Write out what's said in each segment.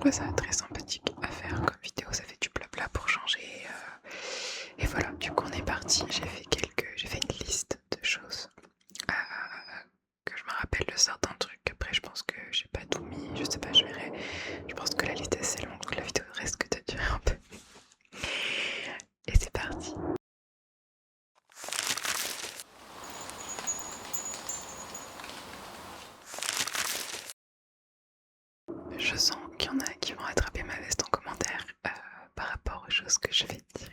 trouvais ça très sympathique à faire comme vidéo, ça fait du blabla pour changer. Et voilà, du coup on est parti, j'ai fait une liste de choses euh, que je me rappelle de certains trucs. Après je pense que j'ai pas tout mis, je sais pas, je verrai. Je pense que la liste est assez longue, donc la vidéo risque de durer un peu. Et c'est parti. Je sens qu'il y en a qui vont attraper ma veste en commentaire par rapport aux choses que je vais dire.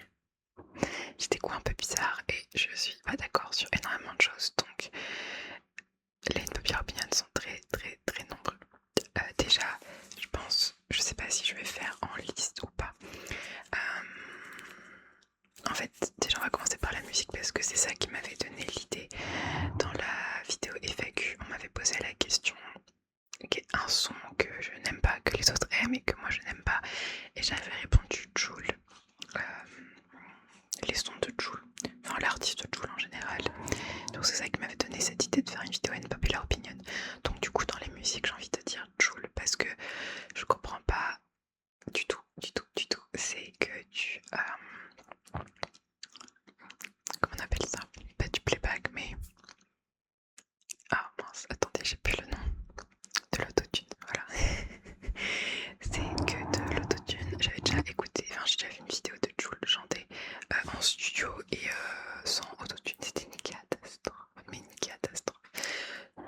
J'ai des goûts un peu bizarres et je suis pas d'accord sur énormément de choses, donc les unpopular opinions sont très très très nombreux. Déjà, je pense, je sais pas si je vais faire en liste ou pas. En fait, déjà on va commencer par la musique parce que c'est ça qui m'avait donné l'idée. Dans la vidéo FAQ, on m'avait posé la question un son que je n'aime pas, que les autres aiment et que moi je n'aime pas. Et j'avais répondu Jul. Les sons de Jul, enfin l'artiste Jul en général. Donc c'est ça qui m'avait donné cette idée de faire une vidéo unpopular opinion. Donc du coup dans les musiques j'ai envie de dire Jul parce que je comprends pas du tout. C'est que du comment on appelle ça? Pas du playback mais ah mince, attendez, j'ai plus le nom. De l'autotune, voilà. C'est que de l'autotune. J'avais déjà écouté, enfin j'ai déjà vu une vidéo de Jul chanter en studio et sans autotune. C'était une catastrophe, mais une catastrophe.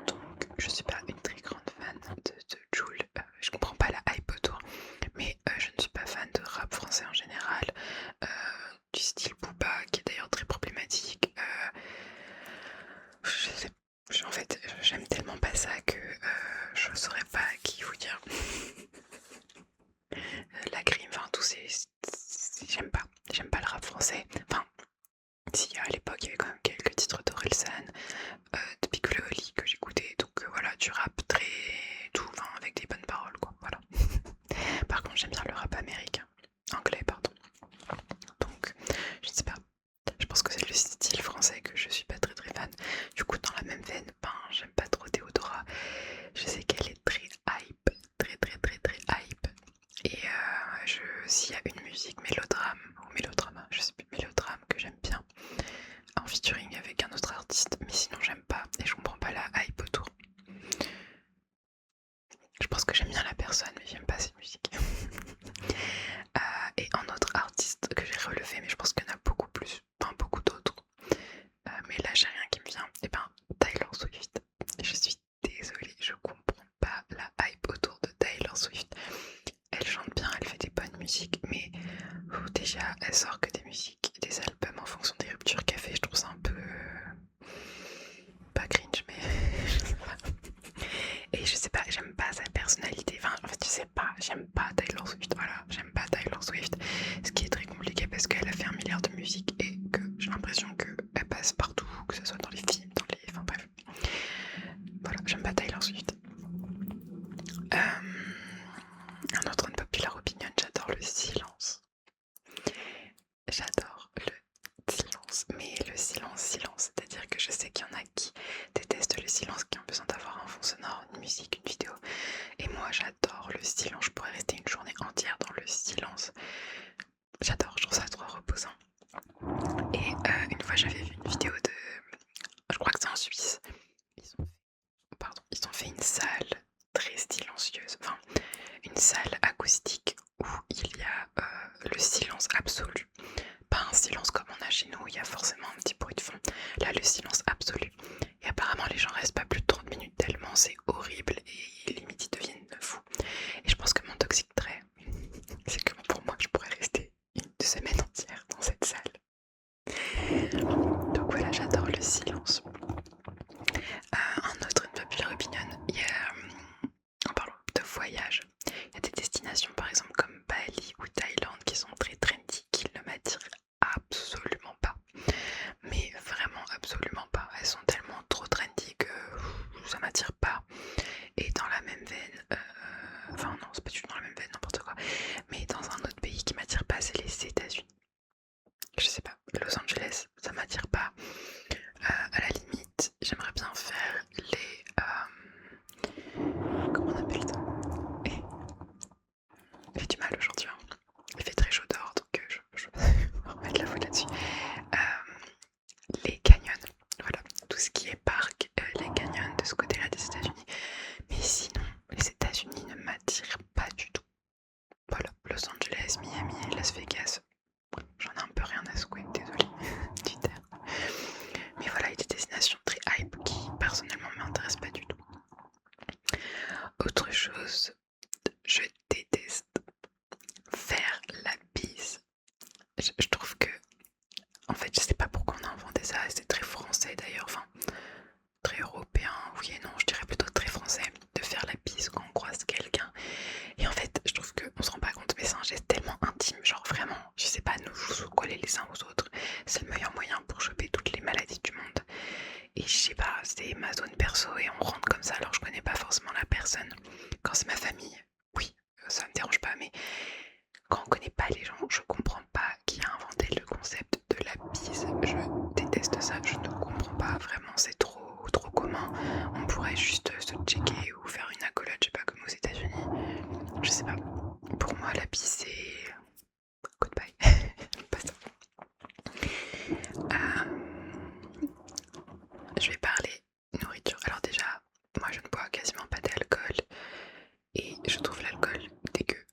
Donc je suis pas une très grande fan de Jul. Je comprends pas la hype autour, mais je ne suis pas fan de rap français en général. Du style Booba, qui est d'ailleurs très problématique. Je sais, en fait, j'aime tellement pas ça que je saurais pas qui vous dire. La grime, enfin tous ces, j'aime pas le rap français. Enfin, si à l'époque il y avait quand même quelques titres d'Orelsan, de Piccolo Oli que j'écoutais, donc voilà, du rap très tout, enfin avec des bonnes paroles quoi, voilà. Par contre j'aime bien le rap américain, anglais pardon. Donc je sais pas, je pense que c'est le style français que je suis pas très très fan. Du coup dans la même veine, ben j'aime pas trop Théodora. Je sais qu'elle est très hype, très hype. Et s'il y a une musique mélodrame ou mélodrama, je sais plus, mélodrame que j'aime bien en featuring avec un autre artiste, mais sinon j'aime pas et je comprends pas la hype autour. Je pense que j'aime bien la personne, mais j'aime pas ses musiques. Et un autre artiste que j'ai relevé, mais je pense qu'il y en a beaucoup plus, enfin beaucoup d'autres. Mais là j'ai rien qui me vient. Et ben Taylor Swift. Je suis désolée, je comprends pas la hype autour de Taylor Swift. Elle chante bien, elle fait des bonnes musiques, mais déjà elle sort que des musiques, des albums en fonction des ruptures qu'elle fait. Je trouve ça un peu pas cringe, mais je sais pas. Et je sais pas, j'aime pas sa personnalité. Enfin, en fait, je sais pas, j'aime pas Taylor Swift. Voilà, j'aime pas Taylor Swift. Ce qui est très compliqué parce qu'elle a fait 1 milliard de musiques et que j'ai l'impression qu'elle passe partout, que ce soit dans les films, dans les. Enfin bref. Voilà, j'aime pas Taylor Swift. Un autre unpopular opinion, j'adore le silence. J'adore le silence, mais le silence, c'est-à-dire que je sais qu'il y en a qui détestent le silence, qui ont besoin d'avoir un fond sonore, une musique, une vidéo. Et moi j'adore le silence, je pourrais rester une journée entière dans le silence. J'adore, je trouve ça trop reposant. Et une fois j'avais vu une vidéo de, je crois que c'est en Suisse, ils ont fait une salle très silencieuse, enfin une salle acoustique où il y a le silence absolu. Pas un silence comme on a chez nous, il y a forcément un petit bruit de fond. Là, le silence absolu. Et apparemment, les gens restent pas plus de 30 minutes tellement c'est horrible et limite ils deviennent fous. Et je pense que mon toxic trait, c'est que pour moi, je pourrais rester une semaine entière dans cette salle. Donc voilà, j'adore le silence. Un autre, une populaire opinion, il y a, en parlant de voyage, il y a des destinations par exemple comme Bali ou Thaïlande qui sont très trendy, qui ne m'attirent absolument pas. Mais vraiment absolument pas. Elles sont tellement trop trendy que ça m'attire pas. Et dans la même veine, enfin non, c'est pas du tout dans la même veine, n'importe quoi. Mais dans un autre pays qui m'attire pas, c'est les États-Unis. Je sais pas, Los Angeles, ça m'attire pas. À la limite Et je sais pas, c'est ma zone perso et on rentre comme ça alors je connais pas forcément la personne. Quand c'est ma famille, oui, ça me dérange pas, mais quand on connaît pas les gens, je comprends pas qui a inventé le concept de la bise. Je déteste ça, je ne comprends pas vraiment, c'est trop commun. On pourrait juste se checker ou faire une accolade, je sais pas, comme aux États-Unis. Je sais pas. Pour moi, la bise c'est goodbye. J'aime pas ça. Je vais parler nourriture. Alors déjà, moi je ne bois quasiment pas d'alcool et je trouve l'alcool dégueu.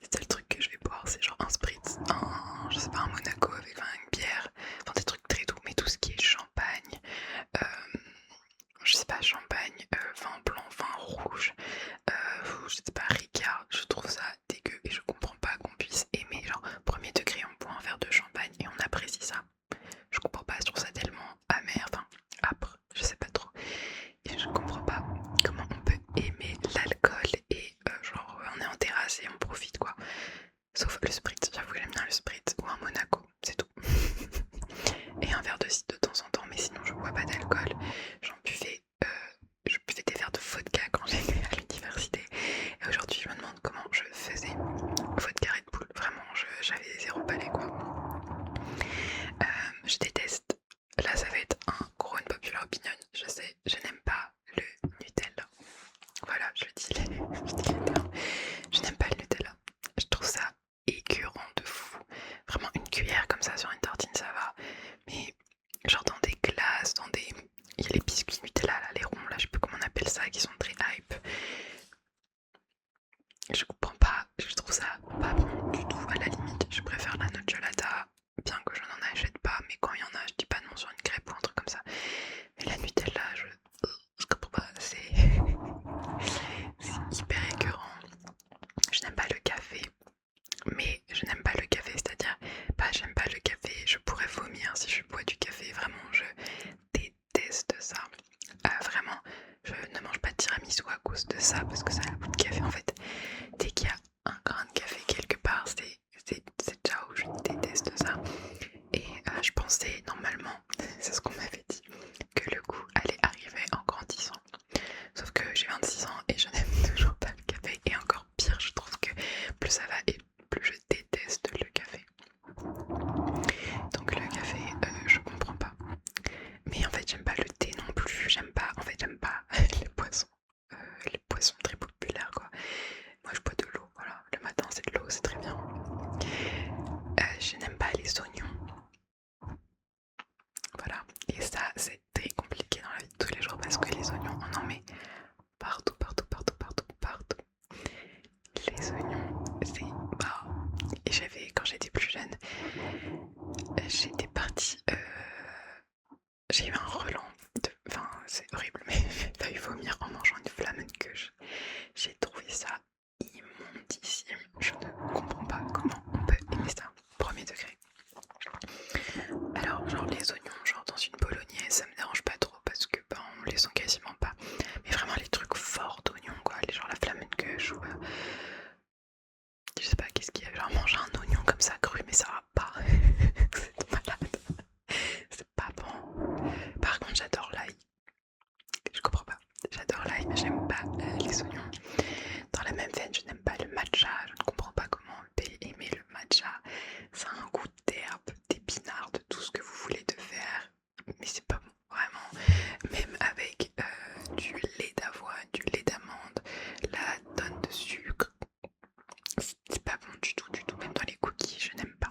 Le seul truc que je vais boire, c'est genre un spritz, je sais pas, un Monaco avec une bière, enfin des trucs très doux, mais tout ce qui est champagne, je sais pas, champagne, vin blanc, vin rouge, je sais pas, Ricard, je trouve ça dégueu et je comprends pas qu'on puisse aimer, genre premier degré on boit un verre de champagne et on apprécie ça. Je comprends pas, je trouve ça tellement amer, enfin âpre, je sais pas trop. Et je comprends pas comment on peut aimer l'alcool et genre on est en terrasse et on profite quoi. Sauf le spritz, j'avoue que j'aime bien le spritz ou un Monaco, c'est tout. Et un verre de cidre de temps en temps, mais sinon je bois pas d'alcool. Je buvais des verres de vodka quand j'étais à l'université. Et aujourd'hui je me demande comment je faisais vodka Red Bull. Vraiment, j'avais zéro palais quoi. Je déteste. Là ça va être un gros unpopular opinion, je sais, je n'aime pas le Nutella. Voilà, je le dis les termes. Je n'aime pas le Nutella. Je trouve ça écœurant de fou. Vraiment une cuillère comme ça sur une tartine ça va. Mais genre dans des glaces, dans des... Il y a les biscuits Nutella là, les ronds là, je sais plus comment on appelle ça, qui sont très hype. Je comprends pas, je trouve ça pas bon du tout. À la limite, je préfère la nocciolata, bien que je n'en achète pas, mais quand il y en a, je dis pas non sur une crêpe ou un truc comme ça. Mais la Nutella, je comprends pas, c'est hyper écœurant. Je n'aime pas le café, mais je n'aime pas le café, c'est-à-dire, pas j'aime pas le café, je pourrais vomir si je bois du café, vraiment, je déteste ça. Vraiment, je ne mange pas de tiramisu à cause de ça, parce que ça a le goût de café en fait. Dès qu'il y a un grain de café quelque part, c'est ciao, je déteste ça. Et je pensais normalement, c'est ce qu'on m'avait dit, que le goût allait arriver en grandissant. Sauf que j'ai 26 ans et je n'aime toujours pas le café. Et encore pire, je trouve que plus ça va et plus je déteste le café. Donc le café, je comprends pas. Mais en fait, j'aime pas le thé non plus. J'aime pas les poissons. Les poissons très populaires quoi. Moi je bois de l'eau, voilà. Le matin c'est de l'eau, c'est très bien. Je n'aime pas les oignons. Voilà. Et ça, c'est très compliqué dans la vie de tous les jours parce que les oignons, on en met partout, partout, partout, partout, partout. Les oignons, c'est... Bah, et quand j'étais plus jeune, j'étais partie... j'ai eu un relent. Enfin, c'est horrible, mais j'ai failli vomir en mangeant une flamencuche. J'ai trouvé ça immondissime. Je ne comprends pas comment on peut aimer ça. Premier degré. Alors, genre les oignons, genre dans une bolognaise, ça me dérange pas trop parce que ben, on les sent quasiment pas. Mais vraiment les trucs forts d'oignons, quoi. Les genre la flamencuche ou... je sais pas qu'est-ce qu'il y a. Genre manger un oignon comme ça cru, mais ça va pas. C'est malade. C'est pas bon. Par contre, j'adore l'ail. Je comprends pas. J'adore l'ail, mais j'aime pas les oignons. Dans la même veine, je n'aime pas le matcha. Je ne comprends pas comment on peut aimer le matcha. Ça a un goût d'herbe, d'épinards, de tout ce que vous voulez de faire. Mais c'est pas bon, vraiment. Même avec du lait d'avoine, du lait d'amande, la tonne de sucre. C'est pas bon du tout, du tout. Même dans les cookies, je n'aime pas.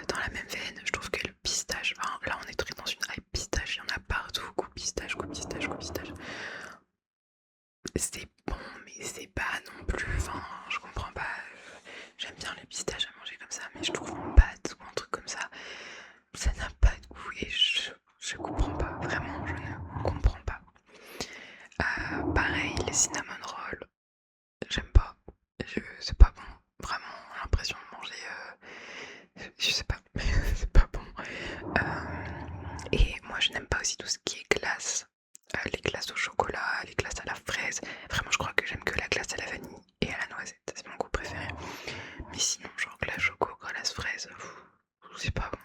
Dans la même veine, je trouve que le pistache, enfin, là on est très dans une hype pistache, il y en a partout, goût pistache, goût pistache, goût pistache. C'est bon, mais c'est pas non plus, enfin, je comprends pas. J'aime bien les pistaches à manger comme ça, mais je trouve en pâte ou un truc comme ça n'a pas de goût et je comprends pas, vraiment, je ne comprends pas. Pareil, les cinnamon rolls, j'aime pas, c'est pas bon, vraiment, l'impression de manger, je sais pas, c'est pas bon. Et moi je n'aime pas aussi tout ce qui est glace. Les glaces au chocolat, les glaces à la fraise. Vraiment, je crois que j'aime que la glace à la vanille et à la noisette. C'est mon goût préféré. Mais sinon, genre glace choco, glace fraise, c'est pas bon.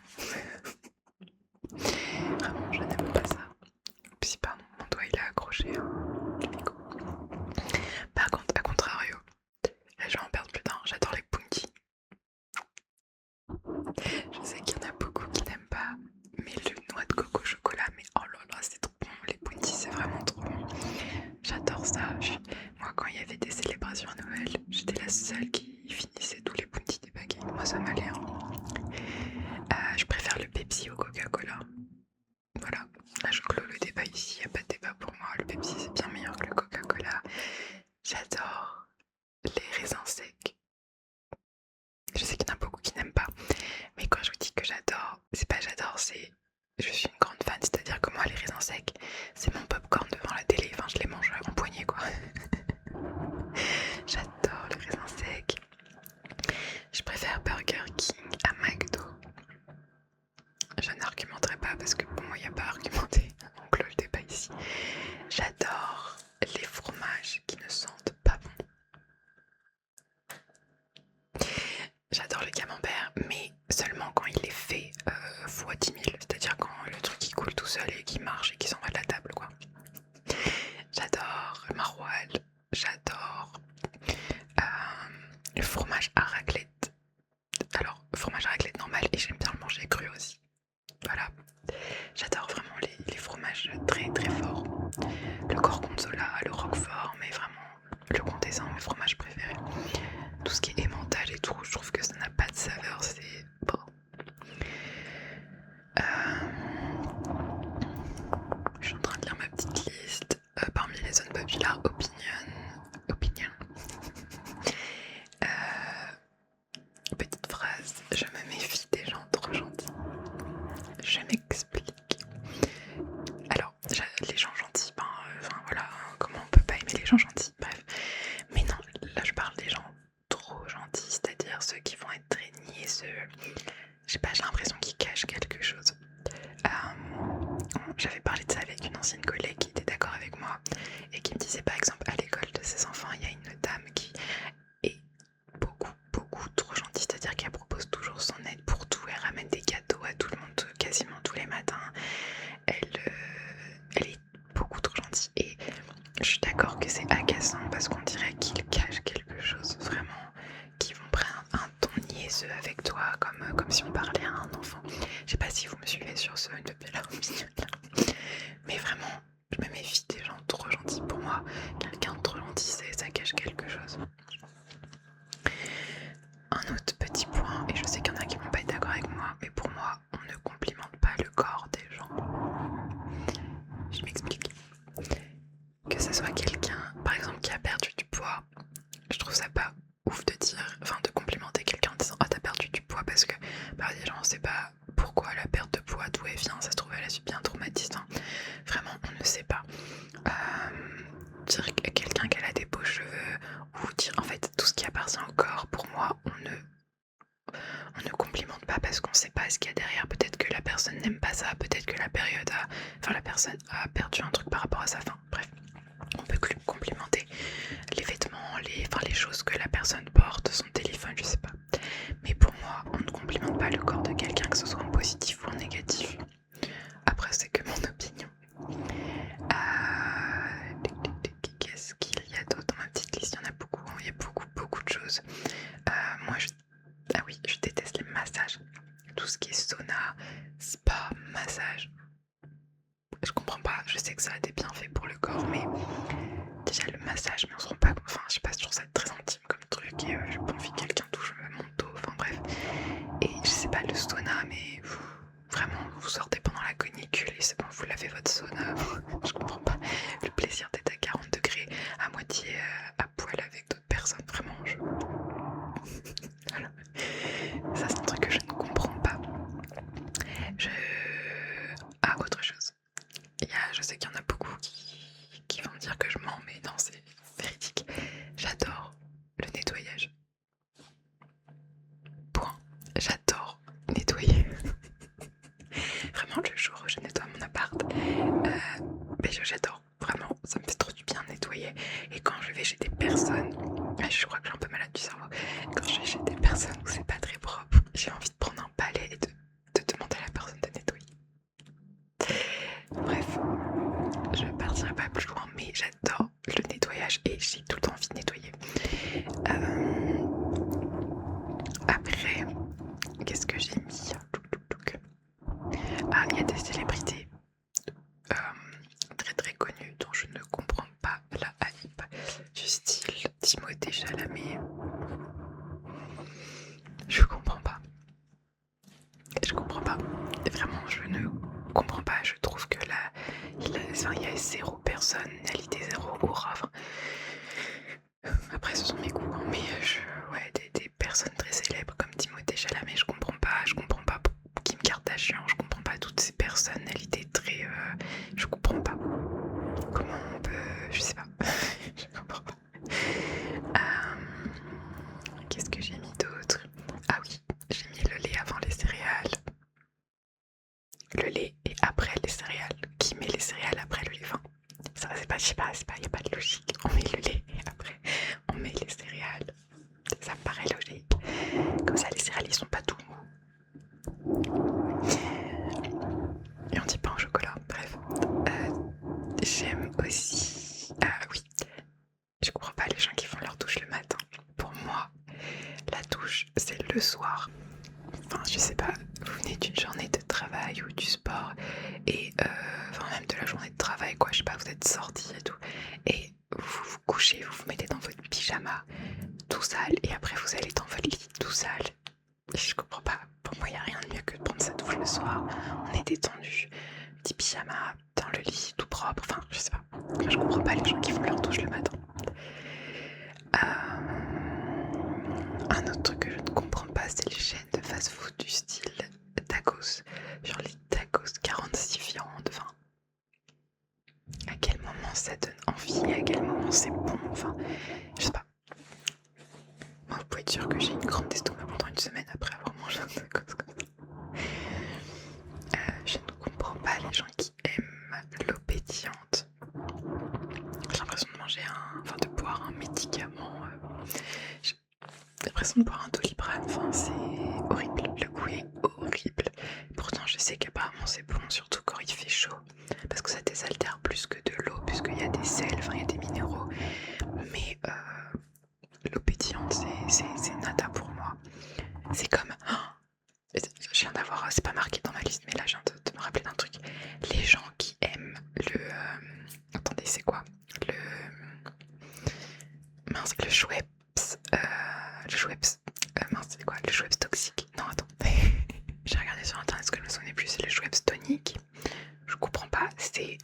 je suis une grande fan, c'est-à-dire que moi les raisins secs, c'est mon popcorn devant la télé, enfin je les mange en poignée quoi. J'adore les raisins secs. Je préfère Burger King à McDo. Je n'argumenterai pas parce que pour moi il n'y a pas à argumenter, on clôt le débat ici. J'adore les fromages qui ne sentent pas bon. J'adore le camembert, mais seulement quand il est fait fois 10 000, c'est-à-dire quand le truc il coule tout seul et qu'il marche et qu'il s'en va de la table quoi. J'adore le maroilles, j'adore le fromage à raclette. Alors, fromage à raclette normal et j'aime bien le manger cru aussi. Voilà, j'adore vraiment les fromages très très forts. Le gorgonzola, le roquefort, mais vraiment le comté c'est un de mes fromages préférés. Tout ce qui est emmental et tout, je trouve que ça n'a pas de saveur, c'est bon. Je suis en train de lire ma petite liste. Parmi les unpopular opinion. Petite phrase, je me méfie des gens trop gentils. Je m'explique. Alors, les gens gentils, enfin voilà, comment on peut pas aimer les gens gentils, bref. Mais non, là je parle des gens trop gentils, c'est-à-dire ceux qui vont être très niaiseux. Je sais pas, j'ai l'impression qu'ils cachent quelque chose. J'avais parlé de ça avec une ancienne collègue qui était d'accord avec moi et qui me disait par exemple à l'école de ses enfants, il y a une dame qui est beaucoup trop gentille, c'est-à-dire qu'elle propose toujours son aide pour tout, elle ramène des cadeaux à tout le monde quasiment tous les matins, elle est beaucoup trop gentille et je suis d'accord que c'est agaçant parce qu'on dirait qu'ils cachent quelque chose vraiment, qu'ils vont prendre un ton niaiseux avec toi comme si on parlait à un enfant. Je sais pas si vous me suivez sur ce depuis la opinion, mais vraiment je me méfie des gens trop gentils. Pour moi, quelqu'un de trop gentil, ça cache quelque chose. Un autre petit point, et je sais qu'il y en a qui vont pas être d'accord avec moi, mais pour moi, on ne complimente pas le corps des gens. Je m'explique. Que ce soit quelqu'un, par exemple, qui a perdu du poids, je trouve ça pas ouf de dire, enfin de complimenter quelqu'un en disant « Ah, t'as perdu du poids » parce que des gens on sait pas pourquoi la perte de poids, d'où elle vient, ça se trouve elle a subi un traumatisme. Vraiment, on ne sait pas. Dire à quelqu'un qu'elle a des beaux cheveux ou dire en fait tout ce qui appartient au corps, pour moi on ne complimente pas parce qu'on sait pas ce qu'il y a derrière. Peut-être que la personne n'aime pas ça, peut-être que la personne a perdu un truc par rapport à sa faim. Bref, on peut complimenter les vêtements, les choses que la personne porte, son téléphone, je sais pas. Mais pour moi, on ne complimente pas le corps de quelqu'un, que ce soit en positif ou en négatif. Après, c'est que mon opinion. Qu'est-ce qu'il y a d'autre dans ma petite liste? Il y en a beaucoup, il y a beaucoup de choses. Moi, je déteste les massages. Tout ce qui est sauna, spa, massage. Je comprends pas, je sais que ça a des bienfaits pour le corps, mais déjà le massage, mais on se rend pas compte. Enfin, je sais pas, je trouve ça très intime comme truc et j'ai pas envie que quelqu'un touche mon dos, enfin bref. Et je sais pas, le sauna, mais vraiment, vous sortez pendant la canicule et c'est bon, vous lavez votre sauna. Je comprends pas le plaisir d'être à 40 degrés, à moitié à poil avec d'autres personnes, vraiment. Voilà. Ça, c'est un truc que je ne comprends pas. Autre chose. Je sais qu'il y en a beaucoup qui vont me dire que je mens, mais non, c'est véridique. J'adore le nettoyage. Point. J'adore nettoyer. Vraiment, le jour où je nettoie mon appart, j'adore. Vraiment, ça me fait trop du bien de nettoyer. Et quand je vais chez des personnes, je crois que je suis un peu malade du cerveau, quand je vais chez des personnes où c'est pas très propre, j'ai envie de prendre un balai et de demander à la personne de nettoyer. Bref, je partirai pas plus loin, mais j'adore le nettoyage et j'ai tout le temps envie de nettoyer. Après, qu'est-ce que j'ai mis? Il y a des célébrités très connues dont je ne comprends pas la hype, du style Timothée Chalamet. Je comprends pas. Vraiment, je ne comprends pas. Je trouve que là, il y a zéro personnalité, zéro aura. Après, ce sont mes goûts, hein, mais des personnes très célèbres comme Timothée Chalamet, je comprends pas Kim Kardashian, je comprends pas personnalité très... je comprends pas. Comment on peut... Je sais pas. Je comprends pas. Qu'est-ce que j'ai mis d'autre? Ah oui, j'ai mis le lait avant les céréales. Le lait et après les céréales. Qui met les céréales après le lait? Enfin, ça c'est pas, je sais pas, il n'y a pas de logique. On met le lait et après on met les céréales. Ça me paraît logique. Comme ça les céréales ils sont pas tout mous. Et on dit pas en chocolat, bref. J'aime aussi... Ah oui, je comprends pas les gens qui font leur douche le matin. Pour moi, la douche c'est le soir. Enfin, je sais pas, vous venez d'une journée de travail ou du sport et enfin même de la journée de travail quoi, je sais pas, vous êtes sortis et tout et vous vous couchez, vous vous mettez dans votre pyjama tout sale et après vous allez dans votre lit tout sale. Je comprends pas, pour moi il y a rien de mieux que de prendre sa douche le soir, on est détendu, petit pyjama dans le lit tout propre, enfin je sais pas, je comprends pas les gens qui font leur douche le matin. Un autre truc que je ne comprends pas, c'est les chaînes de fast-food du style tacos. Genre les tacos 46 viandes. Enfin, à quel moment ça donne envie, à quel moment c'est bon. Enfin, je sais pas. Moi, vous pouvez être sûr que j'ai une grande estomac pendant une semaine après avoir mangé un tacos comme ça. Je ne comprends pas les gens qui aiment l'eau pétillante. J'ai l'impression de manger enfin de boire un médicament. J'ai l'impression de boire un Doliprane, enfin c'est horrible, le goût est horrible. Pourtant je sais qu'apparemment c'est bon, surtout quand il fait chaud, parce que ça désaltère plus que de l'eau, puisqu'il y a des sels, enfin il y a des minéraux. Mais l'eau pétillante c'est nada pour moi. C'est comme... Oh, je viens d'avoir, c'est pas marqué dans ma liste, mais là je viens de me rappeler d'un truc. Les gens qui aiment le... attendez, c'est quoi? Mince, le Schweppes. Le Schweppes. Mince, c'est quoi? Le Schweppes toxique. Non, attends. J'ai regardé sur internet ce que je me souvenais plus, c'est le Schweppes tonique. Je comprends pas, c'est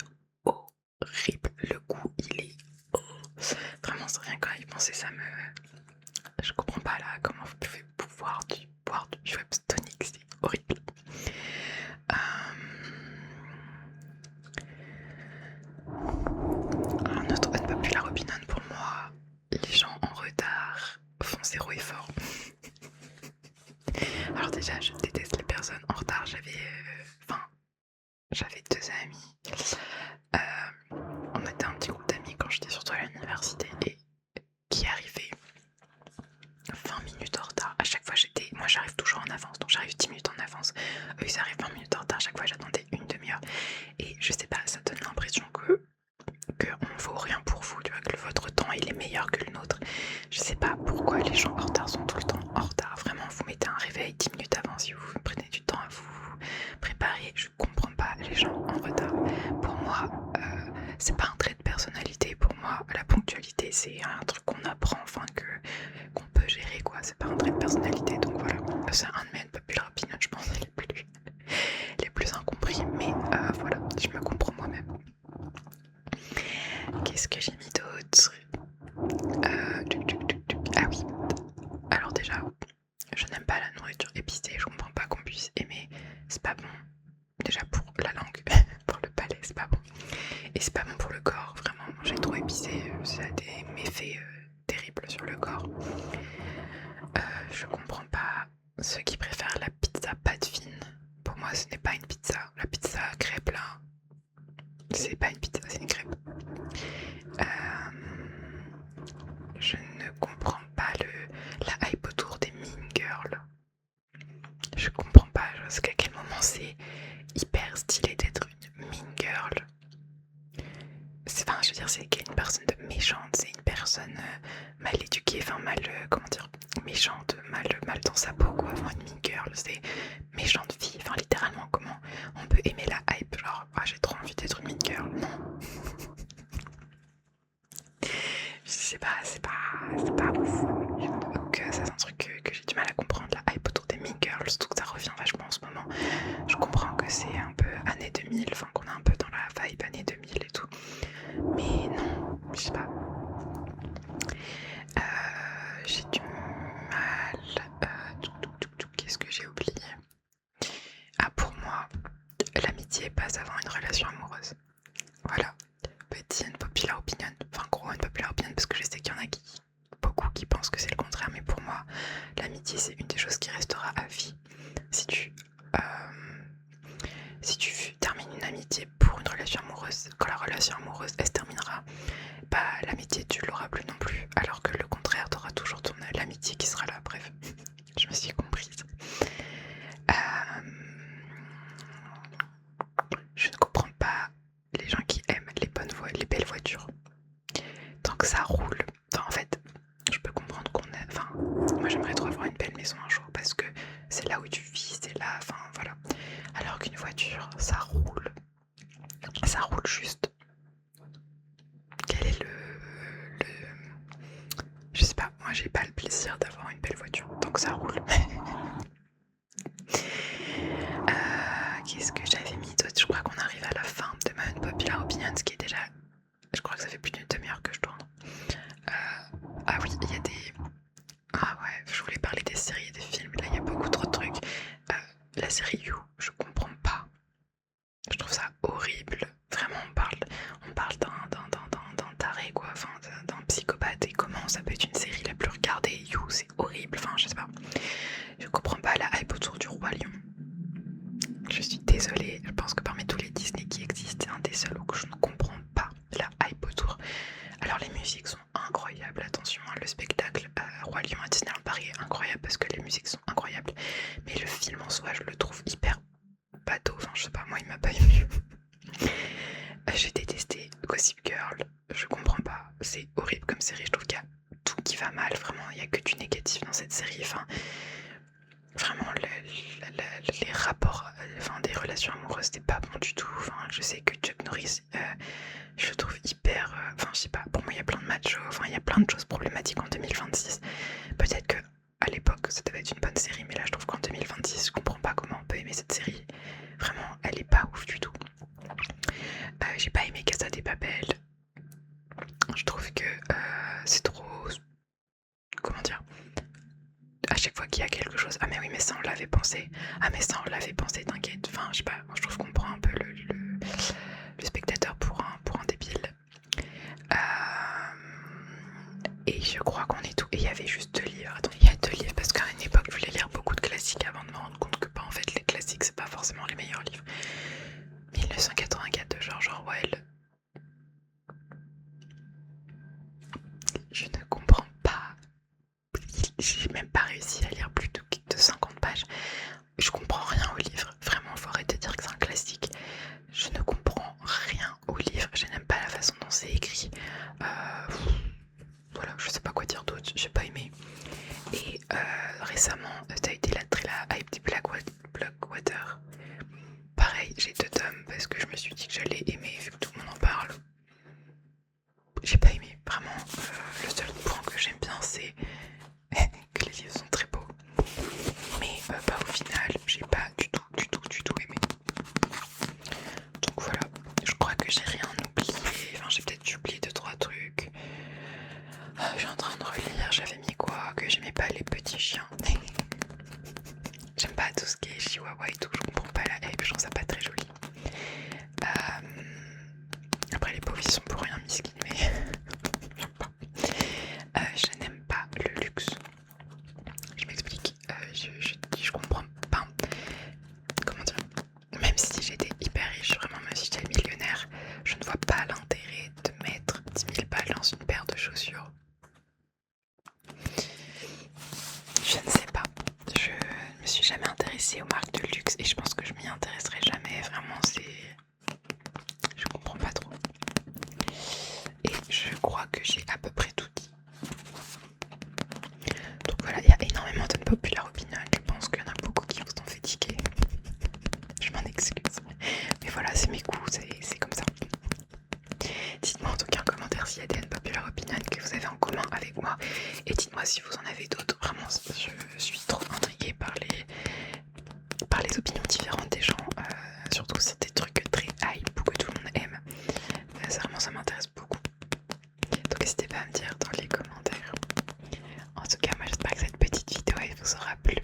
horrible. Le goût, il est. Oh. Vraiment, c'est rien qu'à y penser, ça me. Je comprends pas là comment vous pouvez boire du Schweppes tonique, c'est horrible. Un autre unpopular opinion pour moi, les gens en retard font zéro effort. Alors déjà, je déteste les personnes en retard. J'avais deux amis. On était un petit groupe d'amis quand j'étais surtout à l'université et qui arrivaient 20 minutes en retard. À chaque fois, moi j'arrive toujours en avance, donc j'arrive 10 minutes en avance. Eux, ils arrivent 20 minutes en retard. À chaque fois, j'attendais une demi-heure. Et je sais pas, ça donne l'impression qu'on vaut rien pour vous, tu vois, que votre temps il est meilleur que le nôtre. Je sais pas pourquoi les gens en retard sont tout le temps en retard. Vraiment, vous mettez un réveil 10 minutes avant si vous prenez du temps à vous préparer. Je comprends pas les gens en retard. Pour moi, c'est pas un trait de personnalité. Pour moi, la ponctualité, c'est un truc qu'on apprend, enfin qu'on peut gérer, quoi. C'est pas un trait de personnalité. Donc voilà, c'est un de mes populaires opinions, je pense, les plus incompris. Mais voilà, je me comprends moi-même. Qu'est-ce que j'ai mis d'autre? Ah oui. Alors déjà, je n'aime pas la nourriture épicée. Je comprends pas qu'on puisse aimer. C'est pas bon. Déjà pour la langue, pour le palais, c'est pas bon. Et c'est pas bon pour le corps. Vraiment, manger trop épicé, ça a des méfaits terribles sur le corps. Je comprends pas ceux qui préfèrent la pizza pâte fine. Pour moi, ce n'est pas une pizza. La pizza crêpe là, c'est pas une pizza, c'est une crêpe. Je ne comprends pas la hype autour des mean girls. Je comprends pas, parce qu'à quel moment c'est hyper stylé d'être une mean girl. Enfin, je veux dire, c'est une personne de méchante, c'est une personne mal éduquée, enfin comment dire, méchante, mal dans sa peau, quoi. Enfin, une mean girl, c'est méchante fille, enfin littéralement, comment on peut aimer la hype, genre, ah, j'ai trop envie d'être une mean girl, non. Je sais pas, c'est pas ouf. Donc ça c'est un truc que j'ai du mal à comprendre, la hype autour des mean girls, surtout que ça revient vachement en ce moment. Je comprends que c'est un peu année 2000, enfin qu'on est un peu dans la vibe année 2000 et tout. Mais non, je sais pas. J'ai du mal. l'amitié passe avant une relation amoureuse. Voilà, petit unpopular opinion, enfin gros unpopular opinion parce que je sais qu'il y en a beaucoup qui pensent que c'est le contraire, mais pour moi, l'amitié c'est une des choses qui restera à vie. Si tu, termines une amitié pour une relation amoureuse, quand la relation amoureuse elle se terminera, bah l'amitié tu l'auras plus non plus, alors que le contraire t'auras toujours l'amitié qui sera là. Bref, je me suis comprise. Je ne comprends pas les gens qui aiment les belles voitures. Tant que ça roule, enfin en fait, je peux comprendre qu'on aime. Enfin, moi j'aimerais trop avoir une belle maison un jour parce que c'est là où tu vis, c'est là, enfin voilà. Alors qu'une voiture, ça roule juste. Quel est je sais pas, moi j'ai pas le plaisir d'avoir une belle voiture tant que ça roule. Qu'est-ce que j'avais mis d'autre? Je crois qu'on arrive à la fin de ma unpopular opinion, ce qui est déjà... Je crois que ça fait plus d'une demi-heure que je tourne. Ah oui, il y a des... Ah ouais, je voulais parler des séries et des films. Là, il y a beaucoup trop de trucs. La série You, je comprends pas. Je trouve ça horrible. Vraiment, on parle d'un taré, quoi. Enfin, d'un psychopathe. Et comment ça peut être une série la plus regardée? You, c'est horrible. Enfin, je sais pas. Je comprends pas la hype autour du Roi Lion. Je suis désolée. Je pense que parmi tous les Disney qui existent, c'est un des seuls où je ne comprends pas la hype autour. Alors les musiques sont incroyables, attention, hein, le spectacle Roi Lion à Disneyland Paris est incroyable parce que les musiques sont incroyables, mais le film en soi je le trouve hyper bateau, enfin je sais pas, moi il m'a pas ému. J'ai détesté Gossip Girl, je comprends pas, c'est horrible comme série, je trouve qu'il y a tout qui va mal, vraiment il y a que du négatif dans cette série, enfin vraiment les rapports, enfin des relations amoureuses c'était pas bon du tout, enfin je sais que Chuck Norris je le trouve hyper, enfin je sais pas, pour moi il y a plein de machos, enfin il y a plein de choses problématiques en 2026, peut-être que à l'époque ça devait être une bonne série, mais là je trouve qu'en 2026 je comprends pas comment on peut aimer cette série, vraiment elle est pas ouf du tout. J'ai pas aimé Casa des Papel, je trouve que c'est trop, comment dire, à chaque fois qu'il y a quelque chose, ah mais oui mais ça on l'avait pensé, ah mais ça on l'avait pensé, t'inquiète, enfin je sais pas, moi je trouve qu'on prend un peu le spectateur pour un débile. Et je crois qu'on est tout. Et il y avait juste 2 livres. Attends, il y a 2 livres parce qu'à une époque je voulais lire beaucoup de classiques avant de me rendre compte que bah, en fait les classiques c'est pas forcément les meilleurs livres. 1984 de George Orwell. Je ne comprends pas. J'ai même pas réussi à lire plus de 50 pages. Je comprends rien au livre. Vraiment, faut arrêter de dire que c'est un classique. Je ne comprends rien au livre. Je n'aime pas la façon dont c'est écrit. Voilà, je sais pas quoi dire d'autre. J'ai pas aimé. Et récemment, ça a été la hype des Blackwater. Pareil, j'ai 2 tomes parce que je me suis dit que j'allais aimer vu que tout le monde en parle. J'ai pas aimé, vraiment. Le seul point que j'aime bien, c'est que les livres sont très beaux. Mais bah, au final, j'ai pas du tout aimé. Donc voilà, je crois que j'ai rien oublié. Enfin, j'ai peut-être oublié 2-3 trucs. Je suis en train de relire, j'avais mis quoi? Que j'aimais pas les petits chiens. J'aime pas tout ce qui est chihuahua et tout, je comprends pas la hype, je trouve ça pas très joli. Après les pauvres ils sont pour rien miskin, mais j'aime pas. Je n'aime pas le luxe. Je m'explique, je comprends pas. Comment dire? Même si j'étais hyper riche, vraiment même si j'étais millionnaire, je ne vois pas l'intérêt de mettre 10 000 balles dans une paire de chaussures. Je ne sais pas, je me suis jamais intéressée aux marques de luxe et je pense que je m'y intéresserai jamais, vraiment je comprends pas trop. Et je crois que j'ai à peu près tout dit. Donc voilà, il y a énormément de populaire opinion, je pense qu'il y en a beaucoup qui vous ont fait tiquer. Je m'en excuse. Mais voilà, c'est mes goûts, c'est comme ça. Dites-moi en tout cas en commentaire s'il y a des populaire opinion que vous avez en commun avec moi. Et dites-moi si vous en avez d'autres. Vraiment, je suis trop intriguée par les opinions différentes des gens. Surtout sur des trucs très hype que tout le monde aime. Vraiment, ça m'intéresse beaucoup. Donc n'hésitez pas à me dire dans les commentaires. En tout cas, moi j'espère que cette petite vidéo elle vous aura plu.